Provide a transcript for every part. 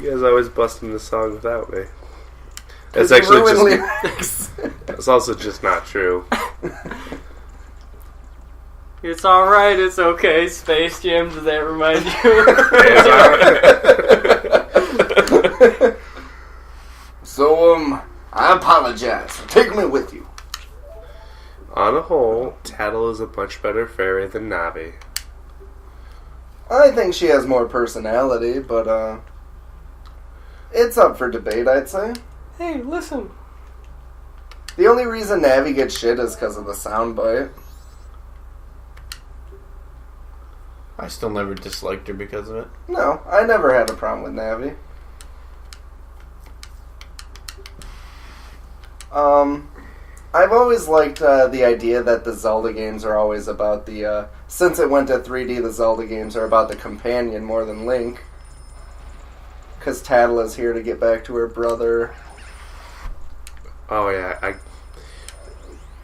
You guys always busting the song without me. It's actually just lyrics. It's also just not true. It's alright, it's okay. Space Jam, does that remind you? It's alright. So, I apologize. Take me with you. On a whole, Tattle is a much better fairy than Navi. I think she has more personality, but, it's up for debate, I'd say. Hey, listen. The only reason Navi gets shit is because of the soundbite. I still never disliked her because of it. No, I never had a problem with Navi. I've always liked the idea that the Zelda games are always about the... since it went to 3D, the Zelda games are about the companion more than Link. Because Tattle is here to get back to her brother. Oh yeah, I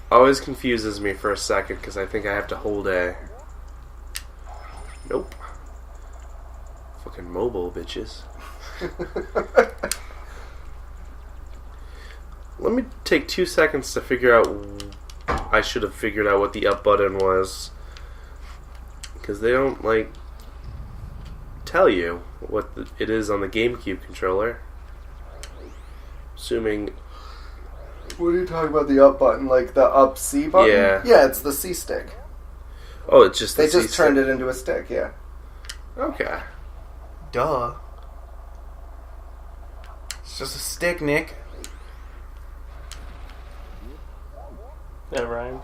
always confuses me for a second because I think I have to hold a... Nope. Fucking mobile, bitches. Let me take 2 seconds to figure out... I should have figured out what the up button was. Because they don't, like, tell you what it is on the GameCube controller. Assuming... What are you talking about, the up button? Like the up C button? Yeah. Yeah, it's the C stick. Oh, it's just the They just C-stick. turned it into a stick, yeah. Okay. Duh. It's just a stick, Nick. That rhyme.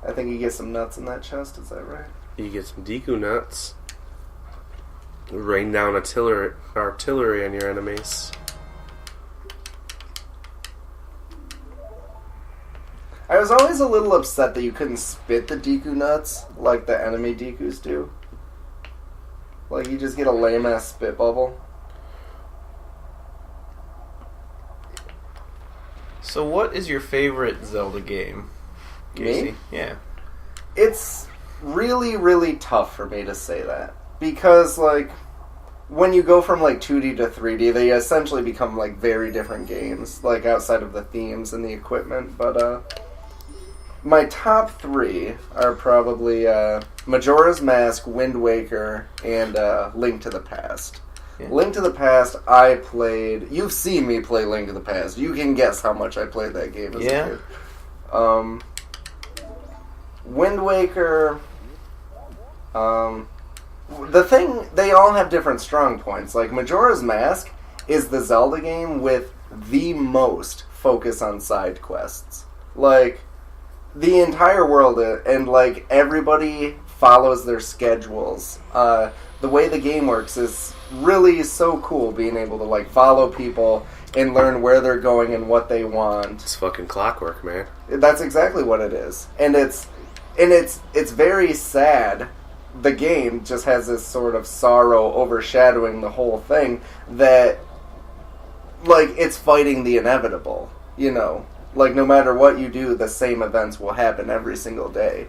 I think you get some nuts in that chest, is that right? You get some Deku nuts. Rain down artillery on your enemies. I was always a little upset that you couldn't spit the Deku nuts like the enemy Dekus do. Like, you just get a lame-ass spit bubble. So what is your favorite Zelda game? Casey? Me? Yeah. It's really, really tough for me to say that. Because, like, when you go from, like, 2D to 3D, they essentially become, like, very different games. Like, outside of the themes and the equipment. But, my top three are probably Majora's Mask, Wind Waker, and Link to the Past. Yeah. Link to the Past, I played... You've seen me play Link to the Past. You can guess how much I played that game as a kid. Wind Waker... the thing... They all have different strong points. Like, Majora's Mask is the Zelda game with the most focus on side quests. Like... The entire world, and, like, everybody follows their schedules. The way the game works is really so cool, being able to, like, follow people and learn where they're going and what they want. It's fucking clockwork, man. That's exactly what it is. And it's very sad. The game just has this sort of sorrow overshadowing the whole thing that, like, it's fighting the inevitable, you know? Like, no matter what you do, the same events will happen every single day.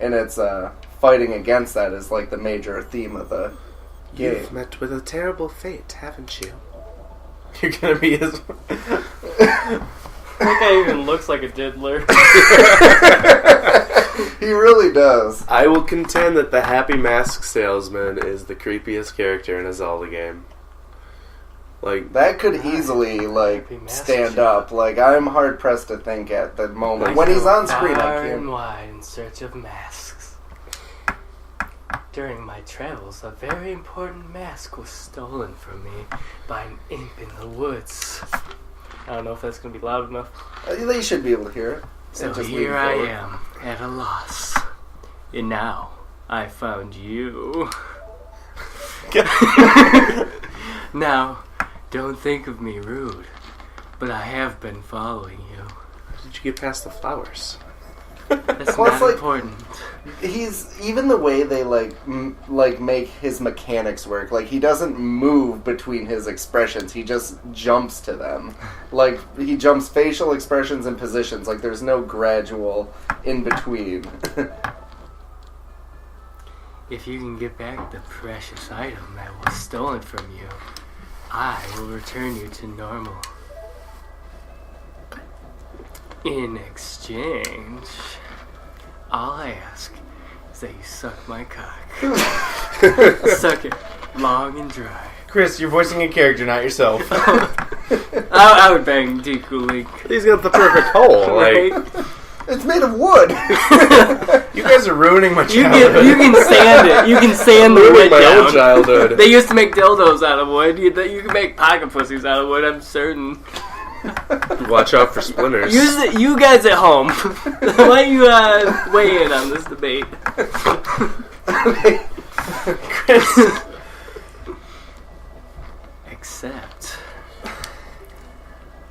And it's, fighting against that is, like, the major theme of the game. You've met with a terrible fate, haven't you? You're gonna be his... That guy even looks like a diddler. He really does. I will contend that the Happy Mask Salesman is the creepiest character in a Zelda game. Like, That could easily, like, stand up. Like, I'm hard-pressed to think at the moment. When he's on screen, I far and can't. wide in search of masks. During my travels, a very important mask was stolen from me by an imp in the woods. I don't know if that's going to be loud enough. They should be able to hear it. So And just here lean I forward. am, at a loss. And now, I found you. Now, don't think of me rude, but I have been following you. how did you get past the flowers? That's Well, it's not like- important. He's even the way they like make his mechanics work. Like, he doesn't move between his expressions. He just jumps to them. Like, he jumps facial expressions and positions. Like, there's no gradual in between. If you can get back the precious item that was stolen from you, I will return you to normal. In exchange, all I ask is that you suck my cock. Suck it long and dry. Chris, you're voicing a character, not yourself. I would bang Deku Link. He's got the perfect hole. Right? Like, It's made of wood. You guys are ruining my You childhood. can sand it. You can sand the wood ruining my down. own childhood. They used to make dildos out of wood. You can make pocket pussies out of wood, I'm certain. Watch out for splinters. Use it, you guys at home. Why don't you weigh in on this debate? Chris. Except,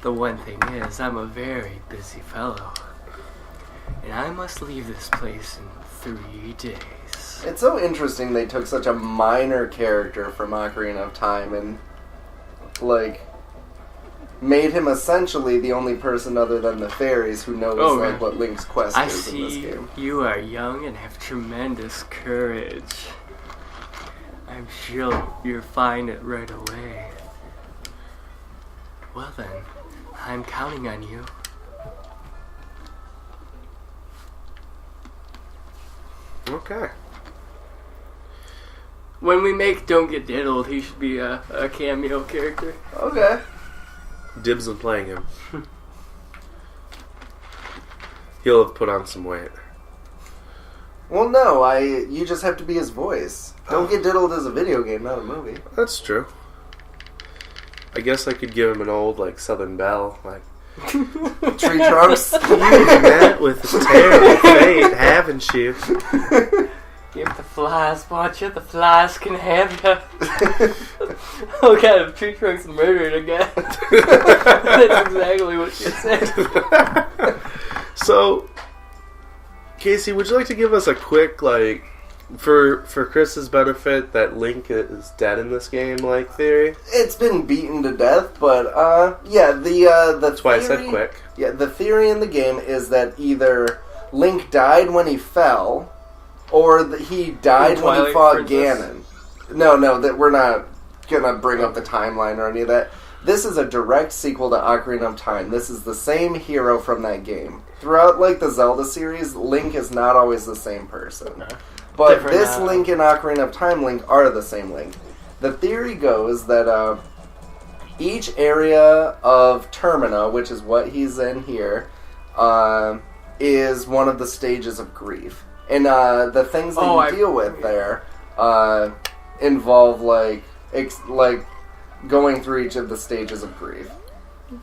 the one thing is, I'm a very busy fellow. And I must leave this place in 3 days. It's so interesting they took such a minor character from Ocarina of Time and, like, made him essentially the only person other than the fairies who knows what Link's quest I is in this see game. you are young and have tremendous courage. I'm sure you'll find it right away. Well then, I'm counting on you. Okay. When we make Don't Get Diddled, he should be a cameo character. Okay. Dibs on playing him. He'll have put on some weight. Well, no, you just have to be his voice. Don't Get Diddled is a video game, not a movie. That's true. I guess I could give him an old, like, Southern Belle, like, Tree Trunks. you met with a terrible fate, haven't you? If the flies want you, the flies can have you. Oh god, if Tree Trunks murdered a guy. That's exactly what she said. So, Casey, would you like to give us a quick, like, for Chris's benefit, that Link is dead in this game, like, theory? It's been beaten to death, but, yeah, the That's why I said quick. Yeah, the theory in the game is that either Link died when he fell, or that he died when he Twilight fought Princess? Ganon. No, that we're not gonna bring up the timeline or any of that. This is a direct sequel to Ocarina of Time. This is the same hero from that game. Throughout, like, the Zelda series, Link is not always the same person. No. But Different, this Link and Ocarina of Time Link are the same Link. The theory goes that each area of Termina, which is what he's in here, is one of the stages of grief. And the things that you deal with there involve, like going through each of the stages of grief.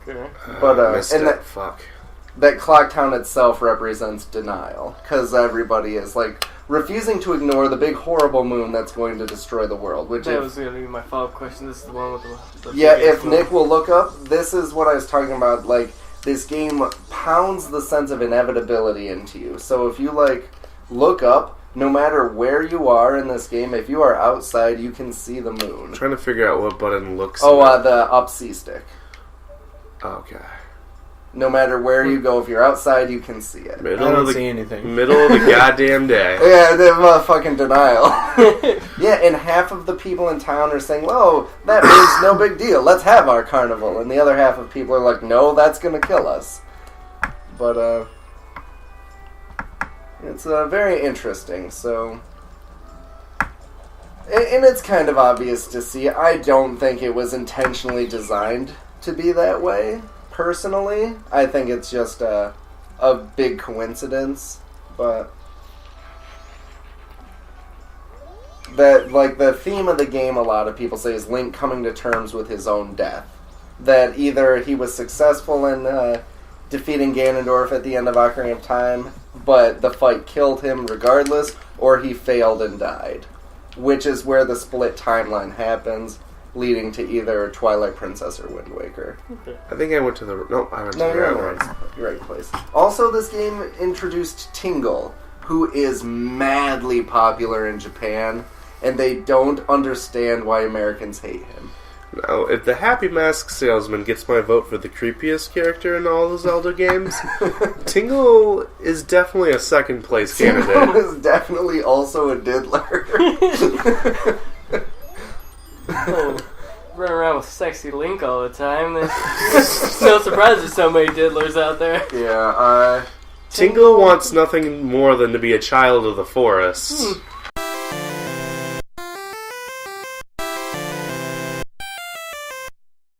Okay. But missed and it. Fuck. that Clock Town itself represents denial, because everybody is, like, refusing to ignore the big horrible moon that's going to destroy the world. Which That was going to be my follow-up question. This is the one with the yeah, biggest if moon. Nick will look up, this is what I was talking about. Like, this game pounds the sense of inevitability into you. So if you, like, look up, no matter where you are in this game, if you are outside, you can see the moon. I'm trying to figure out what button looks Oh, like. the up C stick. Okay. No matter where you go, if you're outside, you can see it. I Middle of don't the see anything. middle of the goddamn day. Yeah, the motherfucking denial. Yeah, and half of the people in town are saying, well, that means no big deal. Let's have our carnival. And the other half of people are like, no, that's going to kill us. But, it's very interesting, so... And it's kind of obvious to see. I don't think it was intentionally designed to be that way, personally. I think it's just a big coincidence, but... That, like, the theme of the game, a lot of people say, is Link coming to terms with his own death. That either he was successful in defeating Ganondorf at the end of Ocarina of Time, but the fight killed him regardless, or he failed and died. Which is where the split timeline happens, leading to either Twilight Princess or Wind Waker. I think I went to the... No, I went to No, the you're in right the one. right place. Also, this game introduced Tingle, who is madly popular in Japan, and they don't understand why Americans hate him. Now, if the Happy Mask Salesman gets my vote for the creepiest character in all the Zelda games, Tingle is definitely a second place Tingle candidate. is definitely also a diddler. Oh, run around with sexy Link all the time, then no surprise there's so many diddlers out there. Yeah, Tingle wants nothing more than to be a child of the forest.